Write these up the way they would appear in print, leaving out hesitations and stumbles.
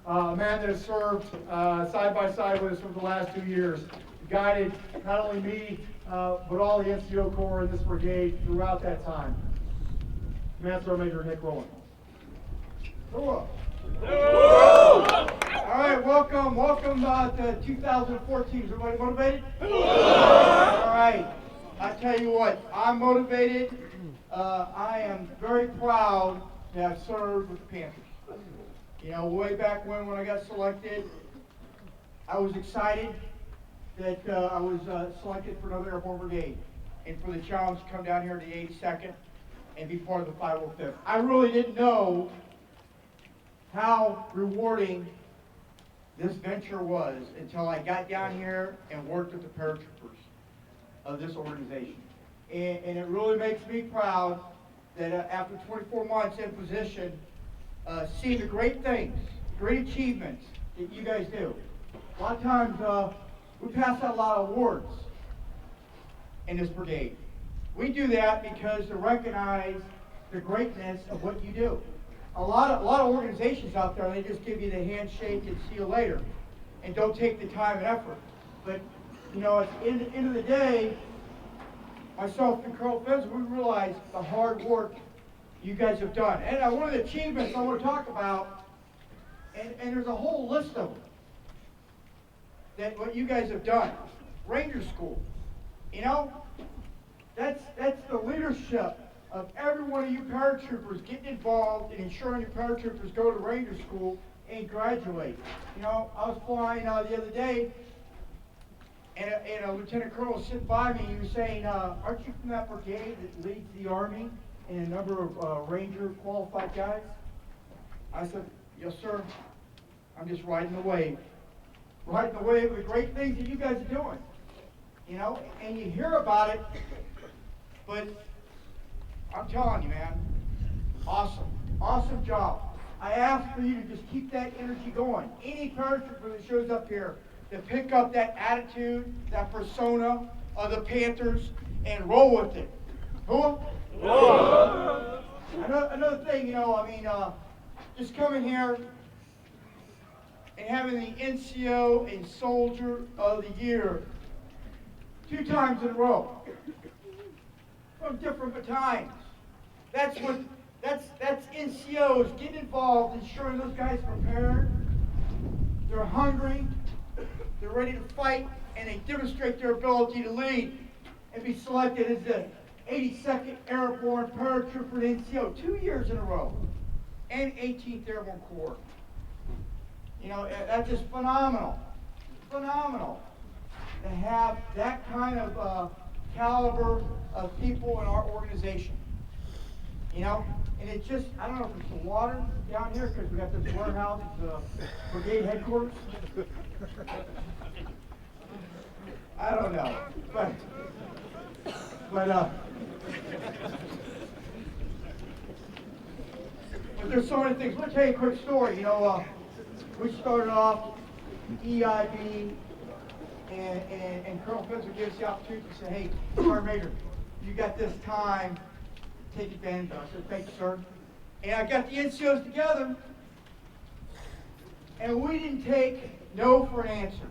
a man that has served side by side with us for the last 2 years, guided not only me, but all the NCO Corps in this brigade throughout that time. Command Sergeant Major Nick Rolling. All right, welcome to 2014. Is everybody motivated? All right, I tell you what, I'm motivated. I am very proud to have served with the Panthers. You know, way back when I got selected, I was excited that I was selected for another airborne brigade and for the challenge to come down here to the 82nd and be part of the 505th. I really didn't know how rewarding this venture was until I got down here and worked with the Paratroopers of this organization. And it really makes me proud that after 24 months in position, seeing the great things, great achievements that you guys do. A lot of times we pass out a lot of awards in this brigade. We do that because to recognize the greatness of what you do. A lot of organizations out there, they just give you the handshake and see you later, and don't take the time and effort. But you know, at the end of the day, myself and Colonel Fenz, we realize the hard work you guys have done. And one of the achievements I want to talk about, and there's a whole list of them, that what you guys have done. Ranger School. You know, that's the leadership of every one of you paratroopers getting involved in ensuring your paratroopers go to Ranger School and graduate. You know, I was flying the other day, and a lieutenant colonel was sitting by me, and he was saying, aren't you from that brigade that leads the Army and a number of Ranger qualified guys? I said, yes, sir. I'm just riding the wave. Riding the wave of the great things that you guys are doing. You know, and you hear about it, but I'm telling you, man, awesome job. I ask for you to just keep that energy going. Any paratrooper that shows up here, to pick up that attitude, that persona of the Panthers, and roll with it. Cool? Another thing, you know, I mean, just coming here and having the NCO and Soldier of the Year 2 times in a row from different battalions. That's NCOs getting involved, ensuring those guys are prepared, they're hungry, they're ready to fight, and they demonstrate their ability to lead and be selected as the 82nd Airborne Paratrooper NCO 2 years in a row, and 18th Airborne Corps. You know, that's just phenomenal. Phenomenal to have that kind of caliber of people in our organization. You know, and it's just, I don't know if it's the water down here because we got this warehouse, brigade headquarters. I don't know, but there's so many things. Let me tell you a quick story. You know, we started off EIB, and Colonel Fenz gave us the opportunity to say, hey, Sergeant Major, you got this time, take advantage of it. I said, thank you, sir. And I got the NCOs together, and we didn't take no for an answer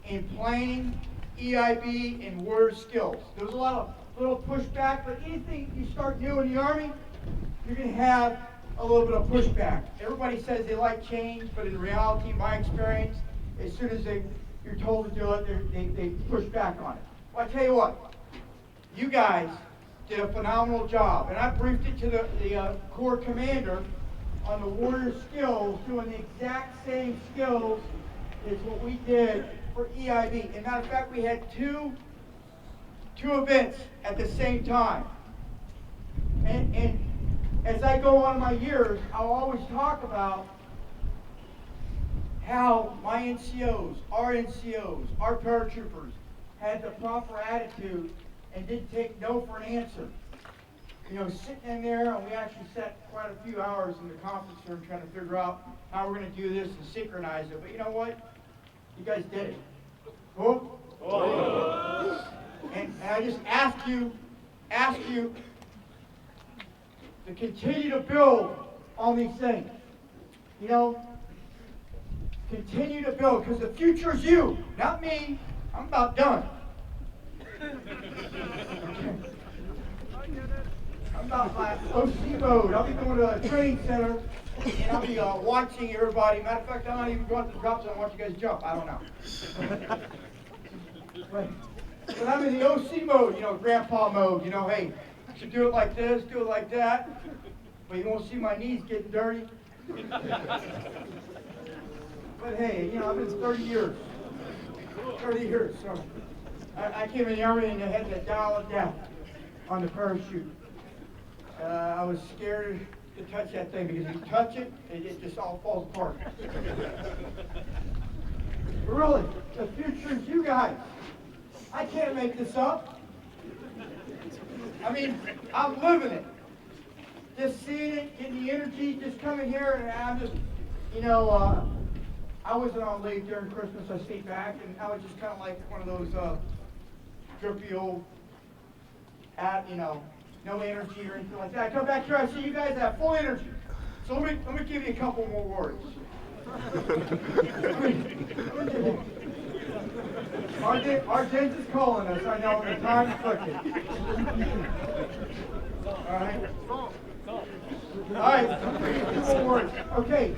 in planning, EIB, and warrior skills. There was a lot of little pushback, but anything you start new in the Army, you're going to have a little bit of pushback. Everybody says they like change, but in reality, my experience, as soon as you're told to do it, they push back on it. Well, I tell you what, you guys did a phenomenal job, and I briefed it to the Corps commander on the warrior skills, doing the exact same skills as what we did for EIB. And matter of fact, we had two events at the same time. And as I go on my years, I'll always talk about how my NCOs, our paratroopers, had the proper attitude and didn't take no for an answer. You know, sitting in there, and we actually sat quite a few hours in the conference room trying to figure out how we're going to do this and synchronize it. But you know what? You guys did it. Cool? And I just ask you to continue to build on these things. You know, continue to build, because the future is you, not me. I'm about done. I'm about my OC mode. I'll be going to a training center, and I'll be watching everybody. Matter of fact, I might even go out to the drop zone and watch you guys jump. I don't know. But I'm in the OC mode, grandpa mode. Hey, you should do it like this, do it like that. But you won't see my knees getting dirty. But hey, I've been 30 years. 30 years, so I came in the Army and I had to dial it down on the parachute. I was scared to touch that thing because if you touch it, it just all falls apart. But really, the future is you guys. I can't make this up. I mean, I'm living it. Just seeing it, getting the energy, just coming here, and I'm just, I wasn't on leave during Christmas. I stayed back, and I was just kind of like one of those drippy old, no energy or anything like that. I come back here, I see you guys have full energy. So let me give you a couple more words. Ardennes is calling us. I know the time's clicking. All right. Two more words. Okay.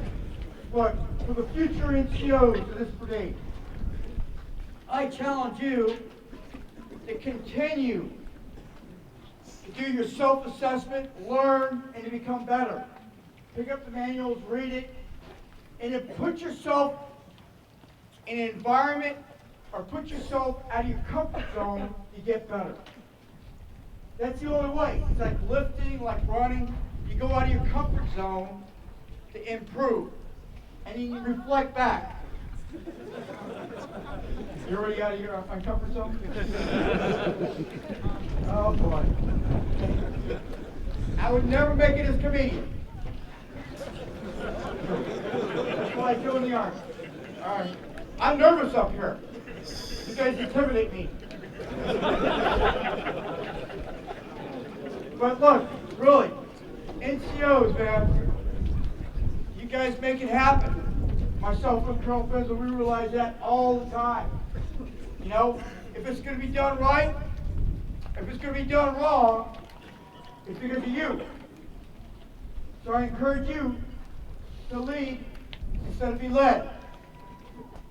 Look, for the future NCOs of this brigade, I challenge you to continue to do your self-assessment, learn, and to become better. Pick up the manuals, read it, and then put yourself in an environment or put yourself out of your comfort zone to get better. That's the only way. It's like lifting, like running. You go out of your comfort zone to improve. And you can reflect back. You already out of your comfort zone? Oh boy. I would never make it as comedian. That's why I go in the Army. All right. I'm nervous up here. You guys intimidate me. But look, really, NCOs, man, you guys make it happen. Myself and Colonel Fenzel, we realize that all the time. If it's going to be done right, if it's going to be done wrong, it's because of you. So I encourage you to lead instead of be led.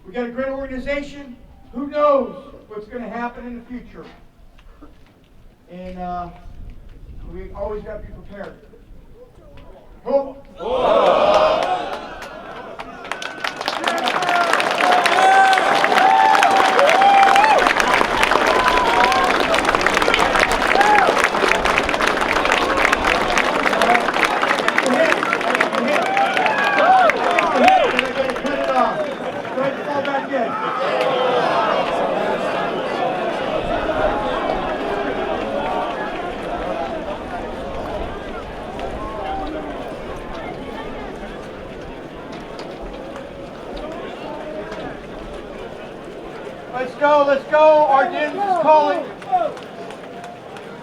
We got a great organization. Who knows what's going to happen in the future? And we always got to be prepared. Hope. Let's go. Ardennes is calling.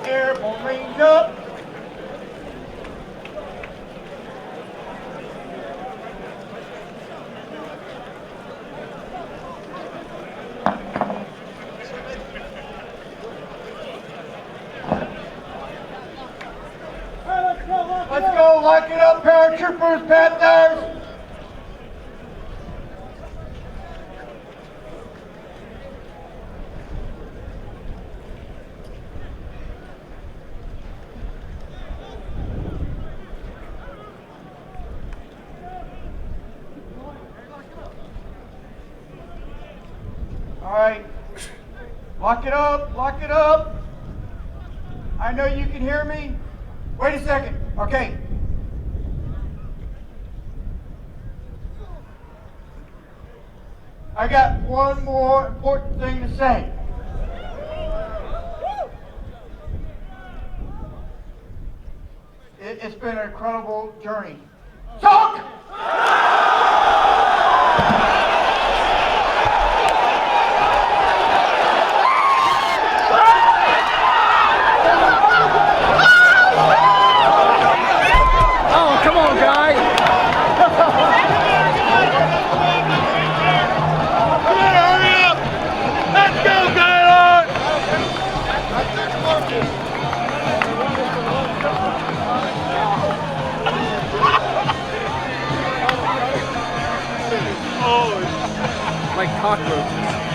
Airborne range up. Let's go. Lock it up, Paratroopers, Panthers. All right, lock it up, lock it up. I know you can hear me. Wait a second, okay. I got one more important thing to say. It's been an incredible journey. Talk! like cockroaches.